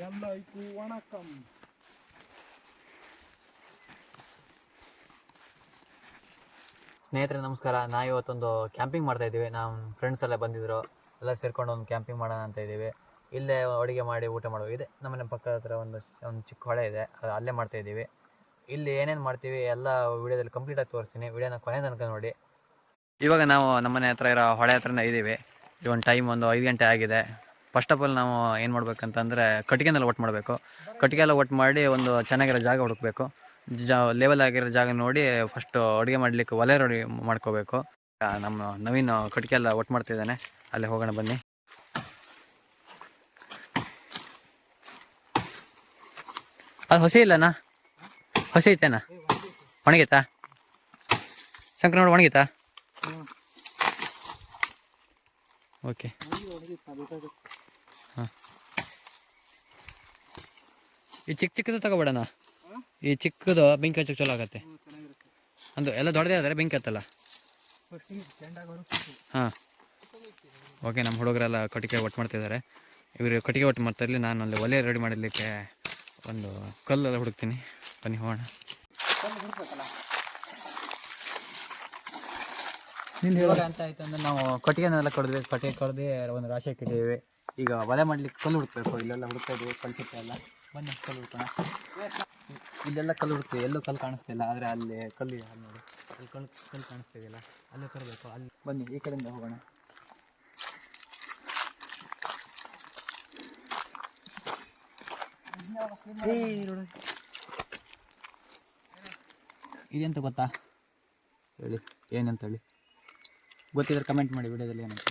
ಎಲ್ಲರಿಗೂ ವಣಕಂ. ಸ್ನೇಹಿತರೆ ನಮಸ್ಕಾರ. ನಾವು ಇವತ್ತೊಂದು ಕ್ಯಾಂಪಿಂಗ್ ಮಾಡ್ತಾ ಇದ್ದೀವಿ. ನಮ್ಮ ಫ್ರೆಂಡ್ಸ್ ಎಲ್ಲ ಬಂದಿದ್ರು, ಎಲ್ಲ ಸೇರ್ಕೊಂಡು ಒಂದು ಕ್ಯಾಂಪಿಂಗ್ ಮಾಡೋಣ ಅಂತ ಇದ್ದೀವಿ. ಇಲ್ಲೇ ಅಡುಗೆ ಮಾಡಿ ಊಟ ಮಾಡುವ ಇದೆ. ನಮ್ಮನೆ ಪಕ್ಕದ ಹತ್ರ ಒಂದು ಚಿಕ್ಕ ಹೊಳೆ ಇದೆ, ಅಲ್ಲೇ ಮಾಡ್ತಾ ಇದ್ದೀವಿ. ಇಲ್ಲಿ ಏನೇನು ಮಾಡ್ತೀವಿ ಎಲ್ಲ ವಿಡಿಯೋದಲ್ಲಿ ಕಂಪ್ಲೀಟಾಗಿ ತೋರಿಸ್ತೀನಿ. ವಿಡಿಯೋನ ಕೊನೆ ತನಕ ನೋಡಿ. ಇವಾಗ ನಾವು ನಮ್ಮನೆ ಹತ್ರ ಇರೋ ಹೊಳೆ ಹತ್ರನೇ ಇದ್ದೀವಿ. ಒಂದು ಟೈಮ್ ಒಂದು 5 ಗಂಟೆ ಆಗಿದೆ. ಫಸ್ಟ್ ಆಫ್ ಆಲ್ ನಾವು ಏನು ಮಾಡ್ಬೇಕಂತಂದರೆ ಕಟ್ಟಿಗೆನೆಲ್ಲ ಒಟ್ಟು ಮಾಡಬೇಕು. ಕಟ್ಟಿಗೆ ಎಲ್ಲ ಒಟ್ಟು ಮಾಡಿ ಒಂದು ಚೆನ್ನಾಗಿರೋ ಜಾಗ ಹುಡುಕಬೇಕು. ಲೆವೆಲ್ ಆಗಿರೋ ಜಾಗ ನೋಡಿ ಫಸ್ಟು ಅಡುಗೆ ಮಾಡಲಿಕ್ಕೆ ಒಲೆ ರೆಡಿ ಮಾಡ್ಕೋಬೇಕು. ನಮ್ಮ ನವೀನ್ ಕಟ್ಟಿಗೆ ಎಲ್ಲ ಒಟ್ಟು ಮಾಡ್ತಿದ್ದಾನೆ, ಅಲ್ಲೇ ಹೋಗೋಣ ಬನ್ನಿ. ಅದು ಹಸಿ ಇಲ್ಲನಾ? ಹಸಿ ಐತೆನಾ? ಒಣಗೈತಾ ಶಂಕರ? ನೋಡಿ ಒಣಗಿತಾ? ಓಕೆ ಹಾಂ, ಈ ಚಿಕ್ಕದು ತಗೋಬೇಡಣ. ಈ ಚಿಕ್ಕದು ಬೆಂಕಿ ಹಚ್ಚಕ್ಕೆ ಚಲೋ ಆಗತ್ತೆ. ಅಂದು ಎಲ್ಲ ದೊಡ್ಡದೇ ಆದರೆ ಬೆಂಕಿ ಹತ್ತಲ್ಲ. ಹಾಂ ಓಕೆ. ನಮ್ಮ ಹುಡುಗರೆಲ್ಲ ಕಟ್ಟಿಗೆ ಒಟ್ಟು ಮಾಡ್ತಿದ್ದಾರೆ. ಇವರು ಕಟ್ಟಿಗೆ ಒಟ್ಟು ಮಾಡ್ತಾಯಿರಲಿ, ನಾನು ಅಲ್ಲಿ ಒಲೆ ರೆಡಿ ಮಾಡಲಿಕ್ಕೆ ಒಂದು ಕಲ್ಲೆಲ್ಲ ಹುಡುಕ್ತೀನಿ. ಬನ್ನಿ ಹೋಗೋಣ. ಇವಾಗ ಅಂತ ಆಯ್ತು ಅಂದರೆ ನಾವು ಕಟ್ಟಿಗೆನೆಲ್ಲ ಕಡಿದ್ವಿ. ಕಟ್ಟಿಗೆ ಕಡ್ದು ಒಂದು ರಾಶಿ ಹಾಕಿದ್ದೀವಿ. ಈಗ ಒಲೆ ಮಾಡಲಿಕ್ಕೆ ಕಲ್ಲು ಹುಡುಕ್ಬೇಕು. ಇಲ್ಲೆಲ್ಲ ಹುಡುಕ್ತಾ ಇದ್ದೀವಿ, ಕಲ್ಸಿತ್ತೆ ಎಲ್ಲ. ಬನ್ನಿ ಕಲ್ಲು ಹುಡ್ಕೋಣ. ಇಲ್ಲೆಲ್ಲ ಕಲ್ಲು ಹುಡುಕ್ತೀವಿ, ಎಲ್ಲೂ ಕಲ್ಲು ಕಾಣಿಸ್ತಿಲ್ಲ. ಆದರೆ ಅಲ್ಲಿ ಕಲ್ಲು ಇದೆ, ಅಲ್ಲಿ ನೋಡಿ, ಅಲ್ಲಿ ಕಲ್ಲು ಕಾಣಿಸ್ತಿದೆಯಲ್ಲ, ಅಲ್ಲೇ ತರಬೇಕು. ಅಲ್ಲಿ ಬನ್ನಿ, ಈ ಕಡೆಯಿಂದ ಹೋಗೋಣ. ಇದೆಂತ ಗೊತ್ತಾ ಹೇಳಿ? ಏನಂತ ಹೇಳಿ ಗೊತ್ತಿದ್ರೆ ಕಮೆಂಟ್ ಮಾಡಿ ವಿಡಿಯೋದಲ್ಲಿ. ಏನಂತ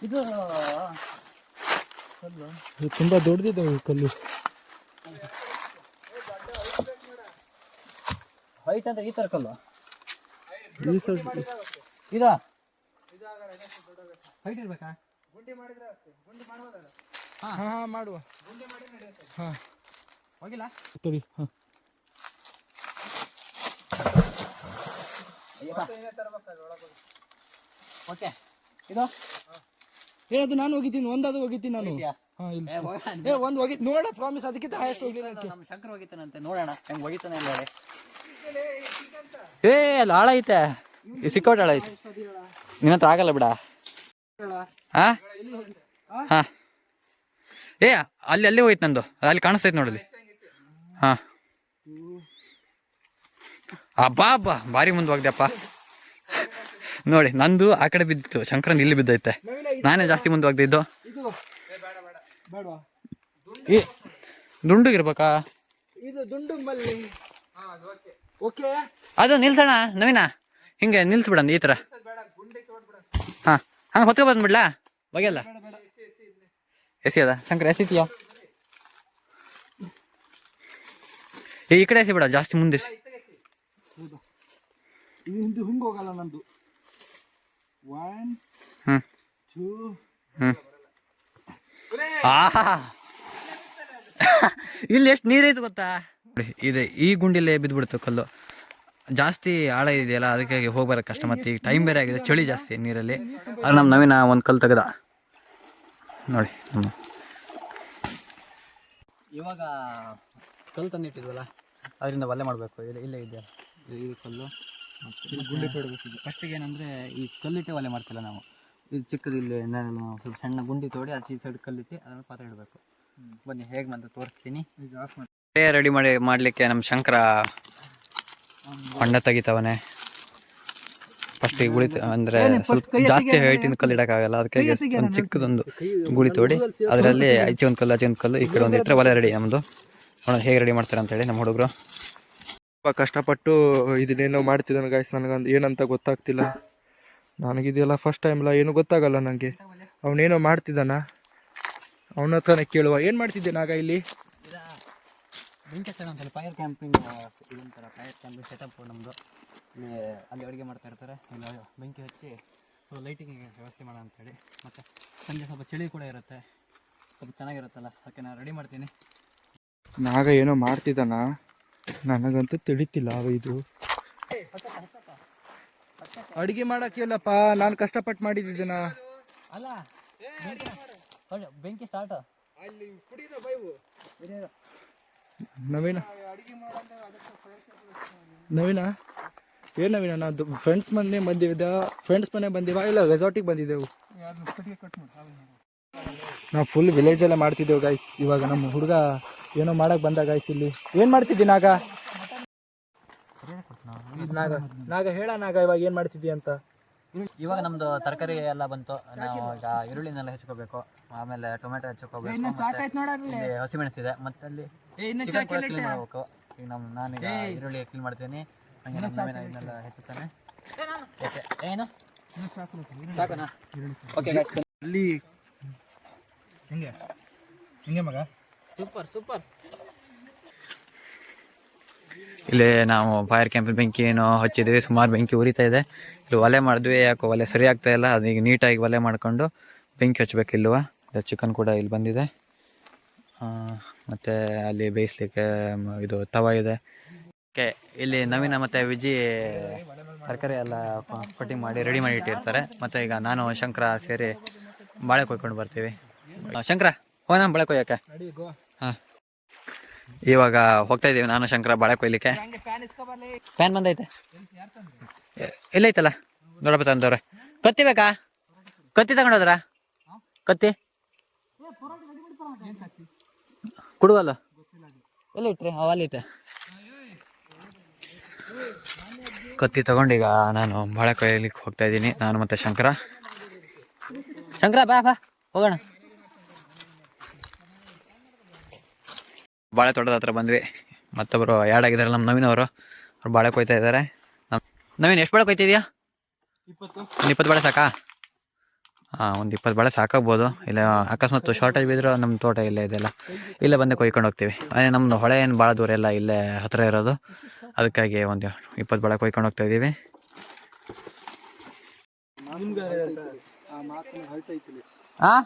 ಇದು ತುಂಬ ದೊಡ್ಡದಿದ್ದಾವೆ ಕಲ್ಲು. ವೈಟ್ ಅಂದ್ರೆ ಈ ಥರ ಕಲ್ಲು. ಈ ಸೈಡ್ ಇದಾ ವೈಟ್ ಇರ್ಬೇಕಾ? ಹಾಂ ಹಾಂ ಮಾಡುವ. ಹಾಂ ಹೋಗಿಲ್ಲ ಸರಿ. ಹಾಂ ಓಕೆ. ಇದು ಏನದು? ನಾನು ಹೋಗಿದ್ದೀನಿ, ಒಂದಾದ್ರು ಹೋಗಿದ್ದೀನಿ ನಾನು. ಹಾಂ ಇಲ್ಲ ಒಂದು ಹೋಗಿ ನೋಡ, ಪ್ರಾಮಿಸ್. ಅದಕ್ಕಿಂತ ಹೈಯೆಸ್ಟ್ ಹೋಗ್ಲಿಲ್ಲ. ನಮ್ಮ ಶಂಕರ್ ಹೋಗಿತ್ತಾನಂತೆ, ನೋಡೋಣ ಹೆಂಗೆ ಹೋಗಿತ್ತಾನೆ ಇಲ್ಲ ನೋಡಿ. ಅಲ್ಲಿ ಆಳ ಐತೆ, ಸಿಕ್ಕೋಟ್ ಆಳ ಐತೆ. ನಿನ್ನ ಹತ್ರ ಆಗಲ್ಲ ಬಿಡ. ಹಾಂ ಹಾಂ ಅಲ್ಲಿ ಹೋಯ್ತು ನಂದು, ಅಲ್ಲಿ ಕಾಣಿಸ್ತೈತೆ ನೋಡಲಿ. ಹಾಂ ಅಬ್ಬಾ ಭಾರಿ ಮುಂದೆ ಹೋಗ್ದೆಪ್ಪ. ನೋಡಿ ನಂದು ಆ ಕಡೆ ಬಿದ್ದಿತ್ತು, ಶಂಕರನ್ ಇಲ್ಲಿ ಬಿದ್ದೈತೆ. ನಾನೇ ಜಾಸ್ತಿ ಮುಂದೆ ಹೋಗ್ದಿದ್ದು. ಈ ದುಂಡುಗಿರ್ಬೇಕಾ? ಅದು ನಿಲ್ಸೋಣ ನವೀನ, ಹಿಂಗೆ ನಿಲ್ಸ್ಬಿಡ ಈ ಥರ. ಹಾಂ ಹಂಗೆ ಹೊತ್ಕೊ ಬಂದ್ಬಿಡ್ಲಾ? ಬಗೆಯಲ್ಲ ಎಸಿ ಅದ ಶಂಕರ? ಎಸಿತೀಯಾ? ಈ ಕಡೆ ಎಸಿ ಬಿಡ, ಜಾಸ್ತಿ ಮುಂದೆ ಎಸಿ. ಹಿಂಗೆ ಹೋಗಲ್ಲ ನಂದು. 1 2 ಆಹಾ ಇಲ್ಲಿ ಎಷ್ಟು ನೀರೈತೆ ಗೊತ್ತಾ? ಇದೆ, ಈ ಗುಂಡಿಲೇ ಬಿದ್ದುಬಿಡ್ತು ಕಲ್ಲು. ಜಾಸ್ತಿ ಆಳ ಇದೆಯಲ್ಲ, ಅದಕ್ಕಾಗಿ ಹೋಗ್ಬರಕ್ಕೆ ಕಷ್ಟ. ಮತ್ತು ಈಗ ಟೈಮ್ ಬೇರೆ ಆಗಿದೆ, ಚಳಿ ಜಾಸ್ತಿ ನೀರಲ್ಲಿ. ಅದು ನಮ್ಮ ನವೀನ ಒಂದು ಕಲ್ಲು ತೆಗೆದ ನೋಡಿ. ಇವಾಗ ಕಲ್ಲು ತಂದಿಟ್ಟಿದ್ವಲ್ಲ, ಅದರಿಂದ ಒಲೆ ಮಾಡಬೇಕು. ಇಲ್ಲೇ ಇದೆಯಲ್ಲ ಇದು ಕಲ್ಲು, ಗುಂಡಿ ತೋಡಬೇಕು. ಫಸ್ಟಿಗೆ ಏನಂದರೆ ಈ ಕಲ್ಲಿಟ್ಟೆ ಒಲೆ ಮಾಡ್ತಿಲ್ಲ ನಾವು. ಇದು ಚಿಕ್ಕದು ಇಲ್ಲಿ ಸ್ವಲ್ಪ ಸಣ್ಣ ಗುಂಡಿ ತೋಡಿ ಆಚೆ ಸೈಡ್ ಕಲ್ಲಿಟ್ಟು ಅದನ್ನು ಪಾತ್ರೆ ಇಡಬೇಕು. ಬನ್ನಿ ಹೇಗೆ ಬಂದು ತೋರಿಸ್ತೀನಿ. ರೆಡಿ ಮಾಡಲಿಕ್ಕೆ ನಮ್ಮ ಶಂಕರ ಹೊಂಡ ತೆಗಿತಾವನೆ. ಫಸ್ಟಿಗೆ ಗುಳಿ ಅಂದರೆ ಸ್ವಲ್ಪ ಜಾಸ್ತಿ ಹೈಟಿನ ಕಲ್ಲು ಇಡೋಕ್ಕಾಗಲ್ಲ, ಅದಕ್ಕೆ ಒಂದು ಚಿಕ್ಕದೊಂದು ಗುಳಿ ತೋಡಿ ಅದರಲ್ಲಿ ಆಚೆ ಒಂದು ಕಲ್ಲು ಆಚೆ ಒಂದು ಕಲ್ಲು, ಈ ಕಡೆ ಒಂದು ಇಟ್ಟರೆ ಒಲೆ ರೆಡಿ ನಮ್ಮದು. ನೋಡೋಣ ಹೇಗೆ ರೆಡಿ ಮಾಡ್ತಾರೆ ಅಂತೇಳಿ ನಮ್ಮ ಹುಡುಗರು. ತುಂಬ ಕಷ್ಟಪಟ್ಟು ಇದನ್ನೇನೋ ಮಾಡ್ತಿದ್ದಾನೆ ಗಾಯ್ಸ್. ನನಗಂದು ಏನಂತ ಗೊತ್ತಾಗ್ತಿಲ್ಲ. ನನಗಿದೆಲ್ಲ ಫಸ್ಟ್ ಟೈಮ್ಲ, ಏನೂ ಗೊತ್ತಾಗಲ್ಲ ನನಗೆ. ಅವನೇನೋ ಮಾಡ್ತಿದ್ದಾನ, ಅವನ ಹತ್ರನೇ ಕೇಳುವ. ಏನು ಮಾಡ್ತಿದ್ದೇನೆ ಆಗ ಇಲ್ಲಿ? ಬೆಂಕಿ ಹಚ್ಚೋಣ ಅಂತೇಳಿ ಫೈರ್ ಕ್ಯಾಂಪಿಂಗ್, ಇದೊಂಥರ ಫೈರ್ ಕ್ಯಾಂಪಿಂಗ್ ಸೆಟಪ್ ನಮ್ಮದು. ಅಲ್ಲಿ ಅಡುಗೆ ಮಾಡ್ತಾ ಇರ್ತಾರೆ. ಇಲ್ಲಿ ಬೆಂಕಿ ಹಚ್ಚಿ ಸೊ ಲೈಟಿಂಗ್ ವ್ಯವಸ್ಥೆ ಮಾಡೋಣ ಅಂಥೇಳಿ. ಮತ್ತು ಸಂಜೆ ಸ್ವಲ್ಪ ಚಳಿ ಕೂಡ ಇರುತ್ತೆ, ಸ್ವಲ್ಪ ಚೆನ್ನಾಗಿರುತ್ತಲ್ಲ, ಅದಕ್ಕೆ ನಾನು ರೆಡಿ ಮಾಡ್ತೀನಿ. ನಾಗ ಏನೋ ಮಾಡ್ತಿದ್ದಾನ, ನನಗಂತೂ ತಿಳಿತಿಲ್ಲ. ಇದು ಅಡುಗೆ ಮಾಡೋಕ್ಕಿಲ್ಲಪ್ಪ, ನಾನು ಕಷ್ಟಪಟ್ಟು ಮಾಡಿದ್ದೀನ. ಅಲ್ಲ ಬೆಂಕಿ ಸ್ಟಾರ್ಟ್. ನವೀನ ನವೀನ ಏನು ನವೀನ ನಾವು ಫ್ರೆಂಡ್ಸ್ ಮನೆ ಬಂದಿದ್ದ ಫ್ರೆಂಡ್ಸ್ ಮನೆ ಬಂದಿವ ಇಲ್ಲ ರೆಸಾರ್ಟಿಗೆ ಬಂದಿದ್ದೆವು. ನಾವು ಫುಲ್ ವಿಲೇಜಲ್ಲೇ ಮಾಡ್ತಿದ್ದೆವು ಗೈಸ್. ಇವಾಗ ನಮ್ಮ ಹುಡುಗ ಏನೋ ಮಾಡಕ್ಕೆ ಬಂದ ಗೈಸ್. ಇಲ್ಲಿ ಏನು ಮಾಡ್ತಿದ್ದಿ ನಾಗ? ನಾಗ ಹೇಳ ನಾಗ ಇವಾಗ ಏನು ಮಾಡ್ತಿದ್ದಿ ಅಂತ. ಇವಾಗ ನಮ್ದು ತರಕಾರಿ ಎಲ್ಲ ಬಂತು. ನಾವು ಈಗ ಈರುಳ್ಳಿನೆಲ್ಲ ಹೆಚ್ಚಿಕೋಬೇಕು, ಆಮೇಲೆ ಟೊಮೆಟೊ ಹೆಚ್ಚಿಕೋಬೇಕು, ಇಲ್ಲಿ ಹಸಿಮೆಣಸಿದೆ, ಮತ್ತೆ ಅಲ್ಲಿ ಚಿಕನ್ ಕೂಡ ಕ್ಲೀನ್ ಮಾಡಬೇಕು. ಈಗ ನಾನೀಗ ಈರುಳ್ಳಿ ಕ್ಲೀನ್ ಮಾಡ್ತೀನಿ, ಹಂಗೆ ನಮ್ಮ ನವೀನ ಇದನ್ನೆಲ್ಲ ಹೆಚ್ಚುತ್ತಾನೆ. ಏನು ಸಾಕುನಾ? ಓಕೆ ಅಲ್ಲಿ ಹೆಂಗೆ ಹೆಂಗೆ ಮಗ? ಸೂಪರ್. ಇಲ್ಲಿ ನಾವು ಫೈರ್ ಕ್ಯಾಂಪ್ ಬೆಂಕಿ ಏನೋ ಹಚ್ಚಿದ್ವಿ, ಸುಮಾರು ಬೆಂಕಿ ಉರಿತಾ ಇದೆ. ಇಲ್ಲಿ ಒಲೆ ಮಾಡಿದ್ವಿ, ಯಾಕೋ ಒಲೆ ಸರಿ ಆಗ್ತಾ ಇಲ್ಲ. ಅದೀಗ ನೀಟಾಗಿ ಒಲೆ ಮಾಡ್ಕೊಂಡು ಬೆಂಕಿ ಹಚ್ಬೇಕು. ಇಲ್ವ ಚಿಕನ್ ಕೂಡ ಇಲ್ಲಿ ಬಂದಿದೆ. ಮತ್ತು ಅಲ್ಲಿ ಬೇಯಿಸ್ಲಿಕ್ಕೆ ಇದು ತವ ಇದೆ. ಓಕೆ, ಇಲ್ಲಿ ನವೀನ ಮತ್ತು ವಿಜಿ ತರಕಾರಿ ಎಲ್ಲ ಕಟಿಂಗ್ ಮಾಡಿ ರೆಡಿ ಮಾಡಿ ಇಟ್ಟಿರ್ತಾರೆ. ಮತ್ತು ಈಗ ನಾನು ಶಂಕರ ಸೇರಿ ಬಾಳೆ ಕೊಯ್ಕೊಂಡು ಬರ್ತೀವಿ. ಶಂಕರ ಹೋಗೋಣ ಬಾಳೆ ಕೊಯ್ಯಕ್ಕೆ? ಹಾಂ, ಇವಾಗ ಹೋಗ್ತಾ ಇದ್ದೀವಿ ನಾನು ಶಂಕರ ಬಾಳೆ ಕೊಯ್ಲಿಕ್ಕೆ. ಫ್ಯಾನ್ ಬಂದೈತೆ, ಎಲ್ಲೈತಲ್ಲ ನೋಡಪ್ಪ ತಂದವ್ರೆ. ಕತ್ತಿ ಬೇಕಾ? ಕತ್ತಿ ತಗೊಂಡೋದ್ರ? ಕತ್ತಿ ಕುಡುವಲ್ಲ ಎಲ್ಲ ಇಟ್ರಿ ಅವಲ್ಲೈತೆ. ಕತ್ತಿ ತಗೊಂಡೀಗ ನಾನು ಬಾಳೆ ಕೊಯ್ಲಿಕ್ಕೆ ಹೋಗ್ತಾ ಇದ್ದೀನಿ, ನಾನು ಮತ್ತು ಶಂಕರ. ಬಾ ಹೋಗೋಣ. ಬಾಳೆ ತೋಟದ ಹತ್ರ ಬಂದ್ವಿ. ಮತ್ತೊಬ್ಬರು ಆ್ಯಡ್ ಆಗಿದ್ದಾರೆ ನಮ್ಮ ನವೀನ್ ಅವರು. ಅವ್ರು ಬಾಳೆ ಕೊಯ್ತಾ ಇದ್ದಾರೆ. ನವೀನ್ ಎಷ್ಟು ಬಾಳೆ ಕೊಯ್ತಿದ್ಯಾ? 20 ಬಾಳೆ ಸಾಕಾ? ಹಾಂ, ಒಂದು 20 ಬಾಳೆ ಸಾಕಾಗ್ಬೋದು. ಇಲ್ಲ ಅಕಸ್ಮಾತ್ ಶಾರ್ಟೇಜ್ ಬಿದ್ದರೂ ನಮ್ಮ ತೋಟ ಇಲ್ಲೇ ಇದೆಯಲ್ಲ, ಇಲ್ಲೇ ಬಂದೇ ಕೊಯ್ಕೊಂಡು ಹೋಗ್ತೀವಿ. ನಮ್ಮದು ಹೊಳೆ ಏನು ಭಾಳ ದೂರ ಎಲ್ಲ, ಇಲ್ಲೇ ಹತ್ತಿರ ಇರೋದು. ಅದಕ್ಕಾಗಿ ಒಂದು 20 ಬಾಳೆ ಕೊಯ್ಕೊಂಡು ಹೋಗ್ತಾ ಇದ್ದೀವಿ. ಹಾಂ,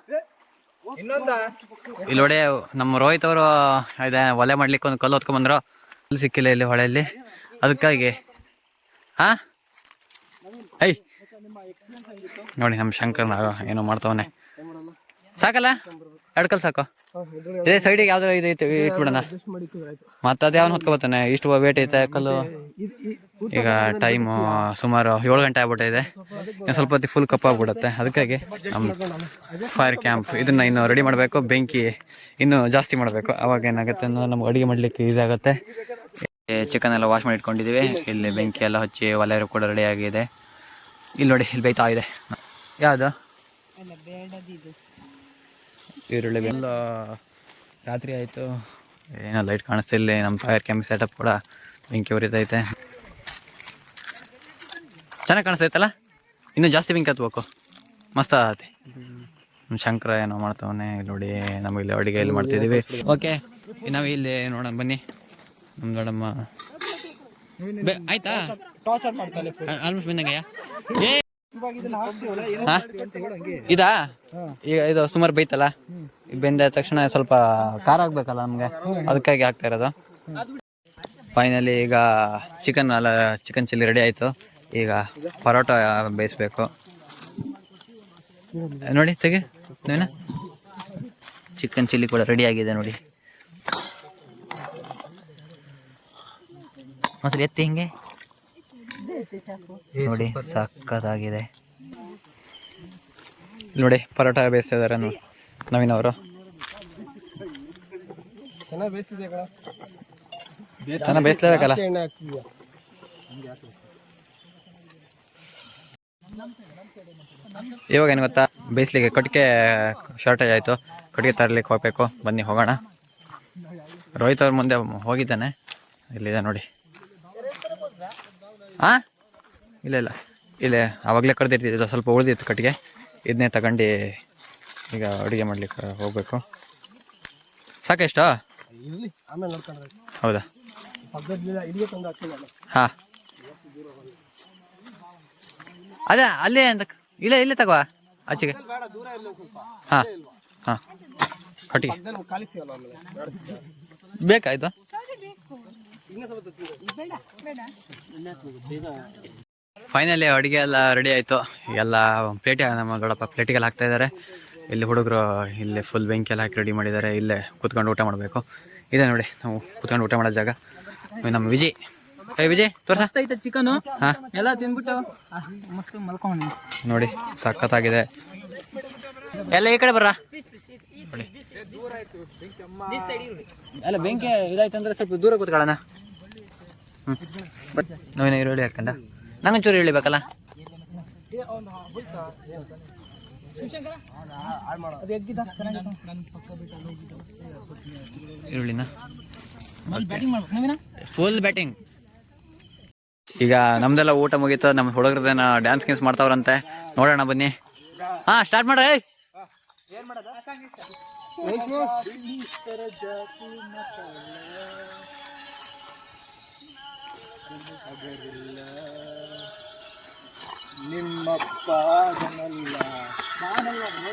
ಇಲ್ಲಿ ನೋಡಿ ನಮ್ಮ ರೋಹಿತ್ ಅವರು ಇದೆ ಒಲೆ ಮಾಡ್ಲಿಕ್ಕೆ ಒಂದು ಕಲ್ಲು ಹೊತ್ಕೊಂಡ್ಬಂದ್ರು. ಕಲ್ಲು ಸಿಕ್ಕಿಲ್ಲ ಇಲ್ಲಿ ಹೊಳೆಯಲ್ಲಿ, ಅದಕ್ಕಾಗಿ. ಹಾಂ, ನೋಡಿ ನಮ್ಮ ಶಂಕರ್ ಏನೋ ಮಾಡ್ತಾವನೆ. ಸಾಕಲ್ಲ 2 ಕಲ್ಲು ಸಾಕು. ಇದೇ ಸೈಡಿಗೆ ಯಾವ್ದಾರು ಇದು ಐತೆ ಇಟ್ಬಿಡೋಣ. ಮತ್ತೆ ಅದು ಯಾವನು ಹೊತ್ಕೊಬತ್ತಾನೆ, ಇಷ್ಟು ವೇಟ್ ಐತೆ ಕಲ್ಲು. ಈಗ ಟೈಮು ಸುಮಾರು 7 ಗಂಟೆ ಆಗ್ಬಿಟ್ಟಿದೆ. ಸ್ವಲ್ಪ ಹೊತ್ತಿಗೆ ಫುಲ್ ಕಪ್ಪಾಗ್ಬಿಡುತ್ತೆ. ಅದಕ್ಕಾಗಿ ನಮ್ಮ ಫೈರ್ ಕ್ಯಾಂಪ್ ಇದನ್ನು ಇನ್ನೂ ರೆಡಿ ಮಾಡಬೇಕು. ಬೆಂಕಿ ಇನ್ನೂ ಜಾಸ್ತಿ ಮಾಡಬೇಕು. ಅವಾಗ ಏನಾಗುತ್ತೆ ಅಂದ್ರೆ ನಮ್ಗೆ ಅಡುಗೆ ಮಾಡಲಿಕ್ಕೆ ಈಸಿ ಆಗುತ್ತೆ. ಚಿಕನ್ ಎಲ್ಲ ವಾಶ್ ಮಾಡಿ ಇಟ್ಕೊಂಡಿದ್ದೀವಿ. ಇಲ್ಲಿ ಬೆಂಕಿ ಎಲ್ಲ ಹಚ್ಚಿ ಒಲೆ ಕೂಡ ರೆಡಿ ಆಗಿದೆ. ಇಲ್ಲಿ ನೋಡಿ, ಇಲ್ಲಿ ಬೇಯ್ತಾ ಇದೆ. ಯಾವುದು ಈರುಳ್ಳಿ ಬೆಲ್ಲ. ರಾತ್ರಿ ಆಯಿತು, ಏನೋ ಲೈಟ್ ಕಾಣಿಸ್ತಿಲ್ಲ. ನಮ್ಮ ಫೈರ್ ಕ್ಯಾಂಪ್ ಸೆಟಪ್ ಕೂಡ ಬೆಂಕಿ ಉರಿತೈತೆ. ಚೆನ್ನಾಗಿ ಕಾಣಿಸ್ತೈತಲ್ಲ, ಇನ್ನೂ ಜಾಸ್ತಿ ಬೆಂಕಿ ಹತ್ಬೇಕು. ಮಸ್ತ್ ಆಗತ್ತೆ. ನಮ್ಮ ಶಂಕರ ಏನೋ ಮಾಡ್ತಾವನೆ. ಇಲ್ಲಿ ನೋಡಿ, ನಮಗೆ ಇಲ್ಲಿ ಅಡುಗೆ ಇಲ್ಲಿ ಮಾಡ್ತಿದ್ದೀವಿ. ಓಕೆ, ನಾವು ಇಲ್ಲಿ ನೋಡೋಣ ಬನ್ನಿ. ನಮ್ಮ ದೊಡ್ಡಮ್ಮ ಆಯ್ತಾ? ಆಲ್ಮೋಸ್ಟ್ ಬಂದಂಗಯ್ಯ. ಇದಾ? ಈಗ ಇದು ಸುಮಾರು ಬೈತಲ್ಲ, ಬೆಂದ ತಕ್ಷಣ ಸ್ವಲ್ಪ ಖಾರ ಆಗ್ಬೇಕಲ್ಲ ನಮಗೆ, ಅದಕ್ಕಾಗಿ ಹಾಕ್ತಾ ಇರೋದು. ಫೈನಲಿ ಈಗ ಚಿಕನ್ ಚಿಲ್ಲಿ ರೆಡಿ ಆಯಿತು. ಈಗ ಪರೋಟ ಬೇಯಿಸ್ಬೇಕು. ನೋಡಿ ತೆಗೆ ನೀನು, ಚಿಕನ್ ಚಿಲ್ಲಿ ಕೂಡ ರೆಡಿ ಆಗಿದೆ ನೋಡಿ. ಮೊಸರು ಎತ್ತಿ ಹಿಂಗೆ ನೋಡಿ, ಸಕ್ಕತ್ತಾಗಿದೆ ನೋಡಿ. ಪರೋಟ ಬೇಯಿಸ್ತಾ ಇದ್ದಾರೆ ನವೀನ್ ಅವರು. ಚೆನ್ನಾಗಿ ಬೇಯಿಸ್ಲೇಬೇಕಲ್ಲ. ಇವಾಗ ಏನು ಗೊತ್ತಾ, ಬೇಯಿಸ್ಲಿಕ್ಕೆ ಕಟ್ಟಿಗೆ ಶಾರ್ಟೇಜ್ ಆಯಿತು. ಕಟ್ಟಿಗೆ ತರಲಿಕ್ಕೆ ಹೋಗಬೇಕು. ಬನ್ನಿ ಹೋಗೋಣ. ರೋಹಿತ್ ಅವ್ರ ಮುಂದೆ ಹೋಗಿದ್ದಾನೆ, ಇಲ್ಲಿದೆ ನೋಡಿ. ಹಾಂ, ಇಲ್ಲ ಇಲ್ಲೇ ಆವಾಗಲೇ ಕಡ್ದಿರ್ತಿದ್ದು, ಸ್ವಲ್ಪ ಉಳಿದಿತ್ತು ಕಟ್ಟಿಗೆ. ಇದನ್ನೇ ತಗೊಂಡು ಈಗ ಅಡುಗೆ ಮಾಡ್ಲಿಕ್ಕೆ ಹೋಗಬೇಕು. ಸಾಕೆಷ್ಟು? ಹೌದಾ? ಹಾಂ, ಅದೇ ಅಲ್ಲೇ ಅಂತ. ಇಲ್ಲೇ ತಗೋ ಆಚೆಗೆ. ಹಾಂ ಕಟ್ಟಿಗೆ ಬೇಕಾಯ್ತು. ಫೈನಲಿ ಅಡುಗೆ ಎಲ್ಲ ರೆಡಿ ಆಯಿತು. ಎಲ್ಲ ನಮ್ಮ ದೊಡ್ಡಪ್ಪ ಪ್ಲೇಟಿಗೆಲ್ಲ ಹಾಕ್ತಾ ಇದ್ದಾರೆ. ಇಲ್ಲಿ ಹುಡುಗರು ಇಲ್ಲಿ ಫುಲ್ ಬೆಂಕಿ ಎಲ್ಲ ಹಾಕಿ ರೆಡಿ ಮಾಡಿದ್ದಾರೆ. ಇಲ್ಲೇ ಕೂತ್ಕೊಂಡು ಊಟ ಮಾಡಬೇಕು. ಇದೆ ನೋಡಿ ನಾವು ಕೂತ್ಕೊಂಡು ಊಟ ಮಾಡೋ ಜಾಗ. ನಮ್ಮ ವಿಜಯ್, ವಿಜಯ್ ತೋರ್ಸ ಚಿಕನು ಹಾಂ ಎಲ್ಲ ತಿಂದ್ಬಿಟ್ಟು ಮಸ್ತ್ ಮಲ್ಕೊಂಡು ನೋಡಿ ಸಖತ್ತಾಗಿದೆ. ಎಲ್ಲ ಈ ಕಡೆ ಬರ್ರ ನೋಡಿ. ಅಲ್ಲ ಬೆಂಕಿ ಇದಾಯ್ತು ಅಂದ್ರೆ ಸ್ವಲ್ಪ ದೂರ ಕೂತ್ಕೊಳ್ಳೋಣ. ನಾವೇನ ಈರುಳ್ಳಿ ಹಾಕಂಡ ನಂಗೊಂಚೂರು ಇಳಿಬೇಕಲ್ಲ. ಈರುಳ್ಳಿನ ಫುಲ್ ಬ್ಯಾಟಿಂಗ್. ಈಗ ನಮ್ದೆಲ್ಲ ಊಟ ಮುಗೀತು. ನಮ್ಮ ಹುಡುಗರದೇನ ಡ್ಯಾನ್ಸ್ ಗೀನ್ಸ್ ಮಾಡ್ತಾವ್ರಂತೆ, ನೋಡೋಣ ಬನ್ನಿ. ಹಾ ಸ್ಟಾರ್ಟ್ ಮಾಡ್ರಿ.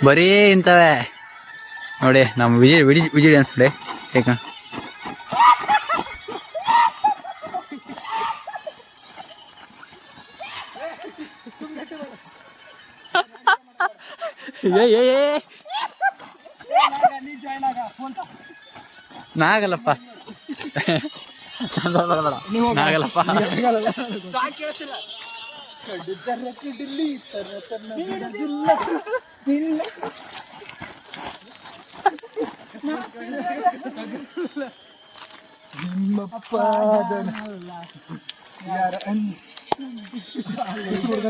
ಬರೀ ಇಂಥವೇ ನೋಡಿ. ನಮ್ಮ ವಿಜಯ್ ವಿಜಯ್ ಡ್ಯಾನ್ಸ್ ನೋಡಿ. ಏಕ ನಾಗಲ್ಲಪ್ಪ ನಾಗಲ್ಲಪ್ಪ